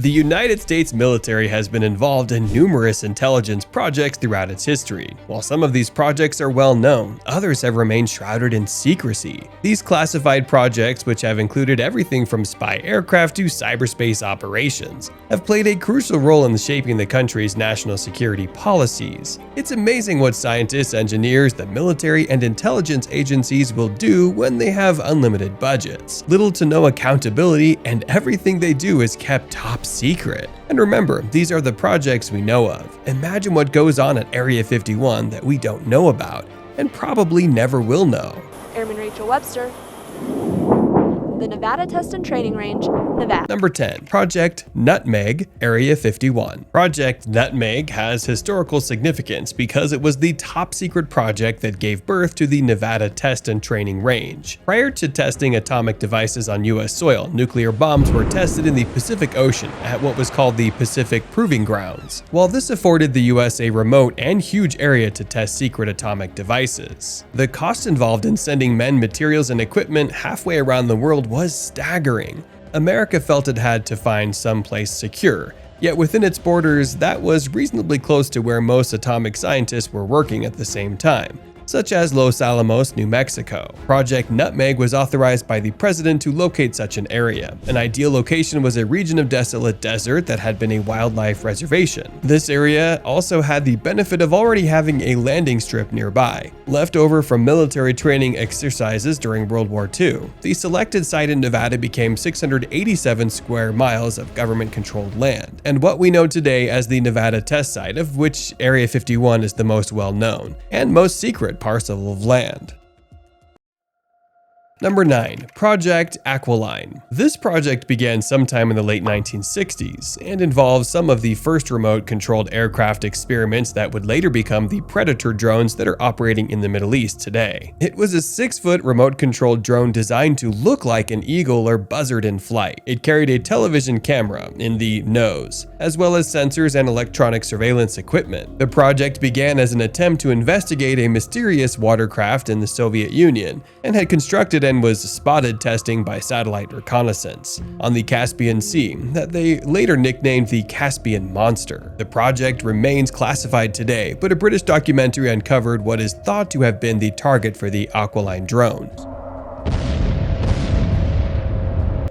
The United States military has been involved in numerous intelligence projects throughout its history. While some of these projects are well known, others have remained shrouded in secrecy. These classified projects, which have included everything from spy aircraft to cyberspace operations, have played a crucial role in shaping the country's national security policies. It's amazing what scientists, engineers, the military, and intelligence agencies will do when they have unlimited budgets, little to no accountability, and everything they do is kept top secret. And remember, these are the projects we know of. Imagine what goes on at Area 51 that we don't know about, and probably never will know. Airman Rachel Webster. The Nevada Test and Training Range, Nevada. Number 10. Project Nutmeg, Area 51. Project Nutmeg has historical significance because it was the top secret project that gave birth to the Nevada Test and Training Range. Prior to testing atomic devices on U.S. soil, nuclear bombs were tested in the Pacific Ocean at what was called the Pacific Proving Grounds. While this afforded the U.S. a remote and huge area to test secret atomic devices, the cost involved in sending men, materials, and equipment halfway around the world was staggering. America felt it had to find some place secure, yet within its borders that was reasonably close to where most atomic scientists were working at the same time, such as Los Alamos, New Mexico. Project Nutmeg was authorized by the president to locate such an area. An ideal location was a region of desolate desert that had been a wildlife reservation. This area also had the benefit of already having a landing strip nearby, left over from military training exercises during World War II. The selected site in Nevada became 687 square miles of government-controlled land, and what we know today as the Nevada Test Site, of which Area 51 is the most well-known and most secret parcel of land. Number 9. Project Aquiline. This project began sometime in the late 1960s and involved some of the first remote-controlled aircraft experiments that would later become the Predator drones that are operating in the Middle East today. It was a 6-foot remote-controlled drone designed to look like an eagle or buzzard in flight. It carried a television camera in the nose, as well as sensors and electronic surveillance equipment. The project began as an attempt to investigate a mysterious watercraft in the Soviet Union and had constructed and was spotted testing by satellite reconnaissance on the Caspian Sea that they later nicknamed the Caspian Monster. The project remains classified today, but a British documentary uncovered what is thought to have been the target for the Aquiline drones: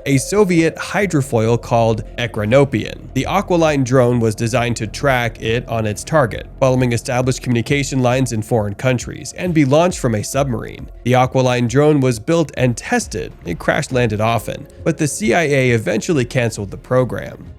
a Soviet hydrofoil called Ekranopian. The Aquiline drone was designed to track it on its target, following established communication lines in foreign countries, and be launched from a submarine. The Aquiline drone was built and tested. It crash-landed often, but the CIA eventually canceled the program.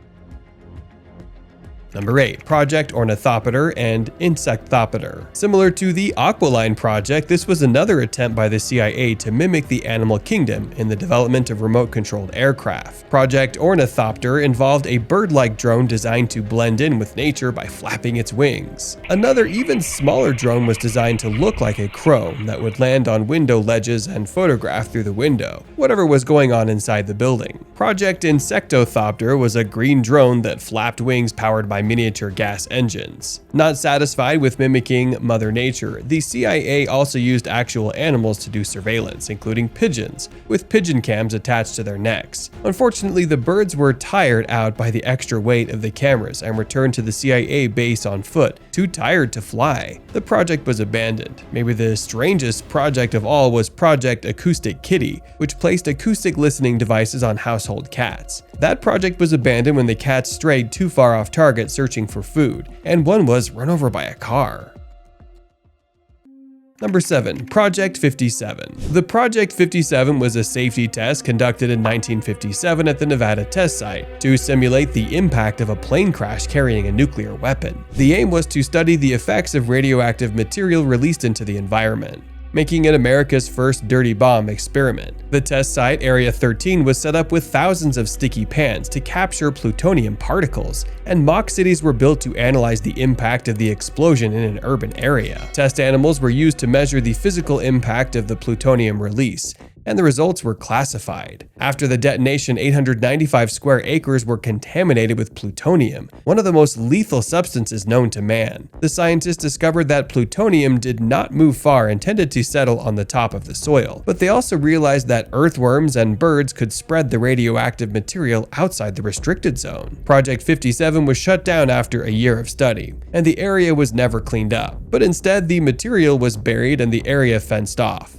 Number 8. Project Ornithopter and Insectothopter. Similar to the Aquiline project, this was another attempt by the CIA to mimic the animal kingdom in the development of remote-controlled aircraft. Project Ornithopter involved a bird-like drone designed to blend in with nature by flapping its wings. Another, even smaller drone was designed to look like a crow that would land on window ledges and photograph through the window whatever was going on inside the building. Project Insectothopter was a green drone that flapped wings powered by miniature gas engines. Not satisfied with mimicking Mother Nature, the CIA also used actual animals to do surveillance, including pigeons, with pigeon cams attached to their necks. Unfortunately, the birds were tired out by the extra weight of the cameras and returned to the CIA base on foot, too tired to fly. The project was abandoned. Maybe the strangest project of all was Project Acoustic Kitty, which placed acoustic listening devices on household cats. That project was abandoned when the cats strayed too far off target searching for food, and one was run over by a car. Number 7. Project 57. The Project 57 was a safety test conducted in 1957 at the Nevada Test Site to simulate the impact of a plane crash carrying a nuclear weapon. The aim was to study the effects of radioactive material released into the environment, making it America's first dirty bomb experiment. The test site, Area 13, was set up with thousands of sticky pans to capture plutonium particles, and mock cities were built to analyze the impact of the explosion in an urban area. Test animals were used to measure the physical impact of the plutonium release, and the results were classified. After the detonation, 895 square acres were contaminated with plutonium, one of the most lethal substances known to man. The scientists discovered that plutonium did not move far and tended to settle on the top of the soil, but they also realized that earthworms and birds could spread the radioactive material outside the restricted zone. Project 57 was shut down after a year of study, and the area was never cleaned up, but instead the material was buried and the area fenced off.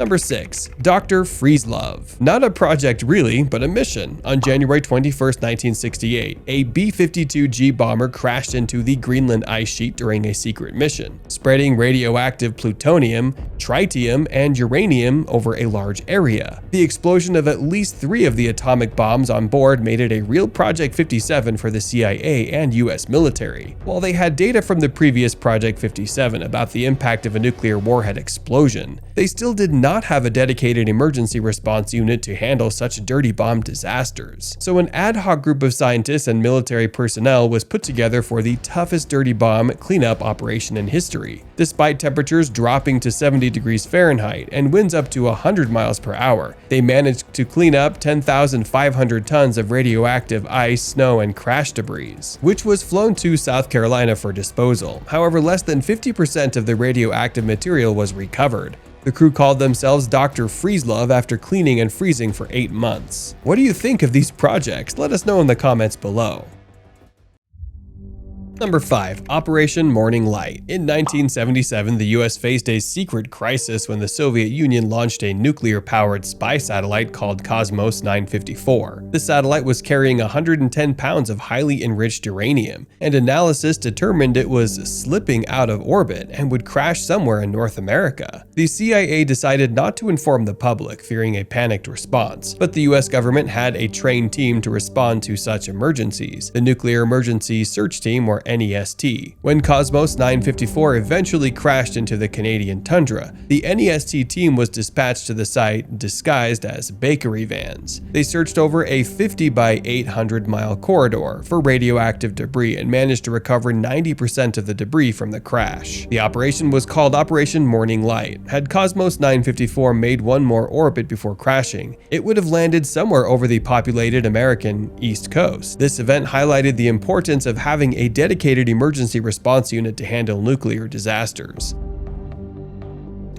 Number 6. Dr. Freezelove. Not a project really, but a mission. On January 21, 1968, a B-52G bomber crashed into the Greenland ice sheet during a secret mission, spreading radioactive plutonium, tritium, and uranium over a large area. The explosion of at least 3 of the atomic bombs on board made it a real Project 57 for the CIA and US military. While they had data from the previous Project 57 about the impact of a nuclear warhead explosion, they still did not have a dedicated emergency response unit to handle such dirty bomb disasters. So an ad hoc group of scientists and military personnel was put together for the toughest dirty bomb cleanup operation in history. Despite temperatures dropping to 70 degrees Fahrenheit and winds up to 100 miles per hour, they managed to clean up 10,500 tons of radioactive ice, snow, and crash debris, which was flown to South Carolina for disposal. However, less than 50% of the radioactive material was recovered. The crew called themselves Dr. Freezelove after cleaning and freezing for 8 months. What do you think of these projects? Let us know in the comments below. Number 5. Operation Morning Light. In 1977, the US faced a secret crisis when the Soviet Union launched a nuclear-powered spy satellite called Cosmos 954. The satellite was carrying 110 pounds of highly enriched uranium, and analysis determined it was slipping out of orbit and would crash somewhere in North America. The CIA decided not to inform the public, fearing a panicked response, but the US government had a trained team to respond to such emergencies, the Nuclear Emergency Search Team, or NEST. When Cosmos 954 eventually crashed into the Canadian tundra, the NEST team was dispatched to the site disguised as bakery vans. They searched over a 50 by 800 mile corridor for radioactive debris and managed to recover 90% of the debris from the crash. The operation was called Operation Morning Light. Had Cosmos 954 made one more orbit before crashing, it would have landed somewhere over the populated American East Coast. This event highlighted the importance of having a dedicated emergency response unit to handle nuclear disasters.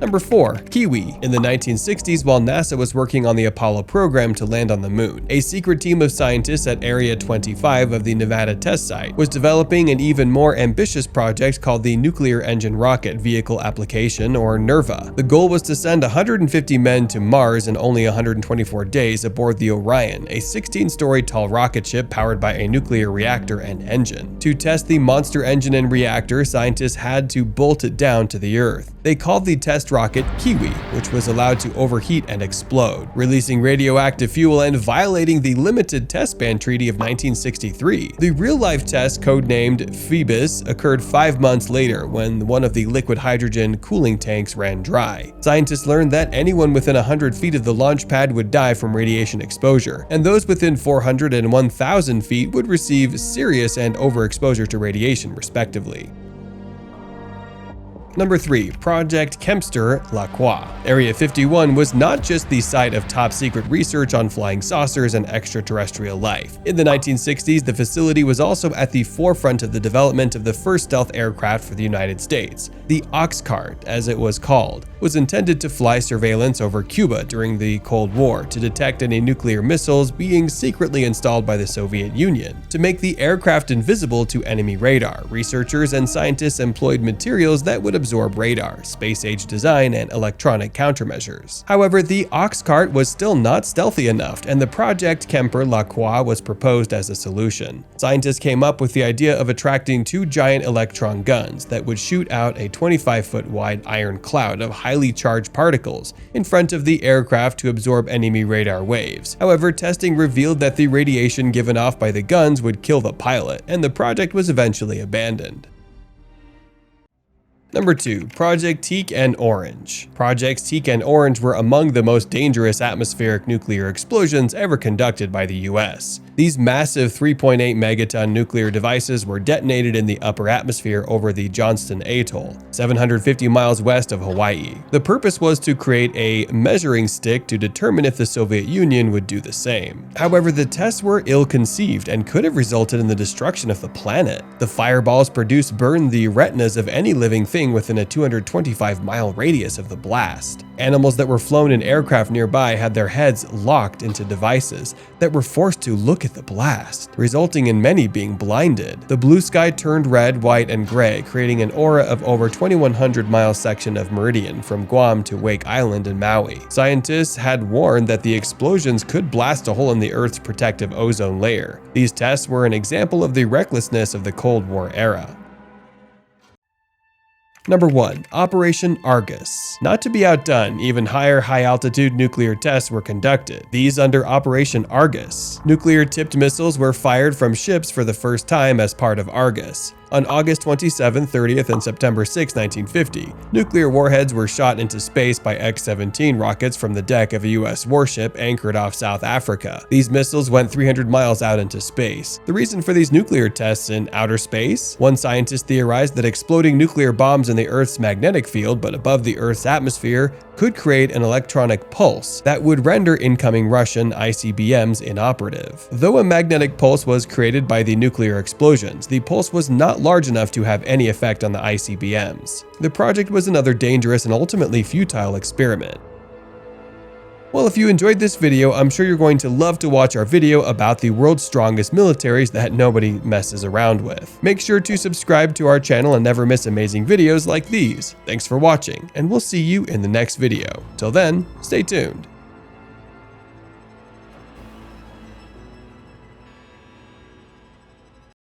Number 4. Kiwi. In the 1960s, while NASA was working on the Apollo program to land on the moon, a secret team of scientists at Area 25 of the Nevada test site was developing an even more ambitious project called the Nuclear Engine Rocket Vehicle Application, or NERVA. The goal was to send 150 men to Mars in only 124 days aboard the Orion, a 16-story tall rocket ship powered by a nuclear reactor and engine. To test the monster engine and reactor, scientists had to bolt it down to the Earth. They called the test rocket Kiwi, which was allowed to overheat and explode, releasing radioactive fuel and violating the Limited Test Ban Treaty of 1963. The real-life test, codenamed Phoebus, occurred 5 months later when one of the liquid hydrogen cooling tanks ran dry. Scientists learned that anyone within 100 feet of the launch pad would die from radiation exposure, and those within 400 and 1,000 feet would receive serious and overexposure to radiation, respectively. Number 3. Project Kempster-Lacroix. Area 51 was not just the site of top-secret research on flying saucers and extraterrestrial life. In the 1960s, the facility was also at the forefront of the development of the first stealth aircraft for the United States. The Oxcart, as it was called, was intended to fly surveillance over Cuba during the Cold War to detect any nuclear missiles being secretly installed by the Soviet Union. To make the aircraft invisible to enemy radar, researchers and scientists employed materials that would absorb radar, space-age design, and electronic countermeasures. However, the Oxcart was still not stealthy enough, and the project Kempster-Lacroix was proposed as a solution. Scientists came up with the idea of attracting 2 giant electron guns that would shoot out a 25-foot wide iron cloud of highly charged particles in front of the aircraft to absorb enemy radar waves. However, testing revealed that the radiation given off by the guns would kill the pilot, and the project was eventually abandoned. Number 2. Project Teak and Orange. Projects Teak and Orange were among the most dangerous atmospheric nuclear explosions ever conducted by the US. These massive 3.8 megaton nuclear devices were detonated in the upper atmosphere over the Johnston Atoll, 750 miles west of Hawaii. The purpose was to create a measuring stick to determine if the Soviet Union would do the same. However, the tests were ill-conceived and could have resulted in the destruction of the planet. The fireballs produced burned the retinas of any living thing within a 225-mile radius of the blast. Animals that were flown in aircraft nearby had their heads locked into devices that were forced to look at the blast, resulting in many being blinded. The blue sky turned red, white, and gray, creating an aura of over 2,100-mile section of meridian from Guam to Wake Island in Maui. Scientists had warned that the explosions could blast a hole in the Earth's protective ozone layer. These tests were an example of the recklessness of the Cold War era. Number 1. Operation Argus. Not to be outdone, even higher high-altitude nuclear tests were conducted. These under Operation Argus. Nuclear-tipped missiles were fired from ships for the first time as part of Argus. On August 27, 30th, and September 6, 1950, nuclear warheads were shot into space by X-17 rockets from the deck of a U.S. warship anchored off South Africa. These missiles went 300 miles out into space. The reason for these nuclear tests in outer space? One scientist theorized that exploding nuclear bombs in the Earth's magnetic field, but above the Earth's atmosphere, could create an electronic pulse that would render incoming Russian ICBMs inoperative. Though a magnetic pulse was created by the nuclear explosions, the pulse was not large enough to have any effect on the ICBMs. The project was another dangerous and ultimately futile experiment. Well, if you enjoyed this video, I'm sure you're going to love to watch our video about the world's strongest militaries that nobody messes around with. Make sure to subscribe to our channel and never miss amazing videos like these. Thanks for watching, and we'll see you in the next video. Till then, stay tuned.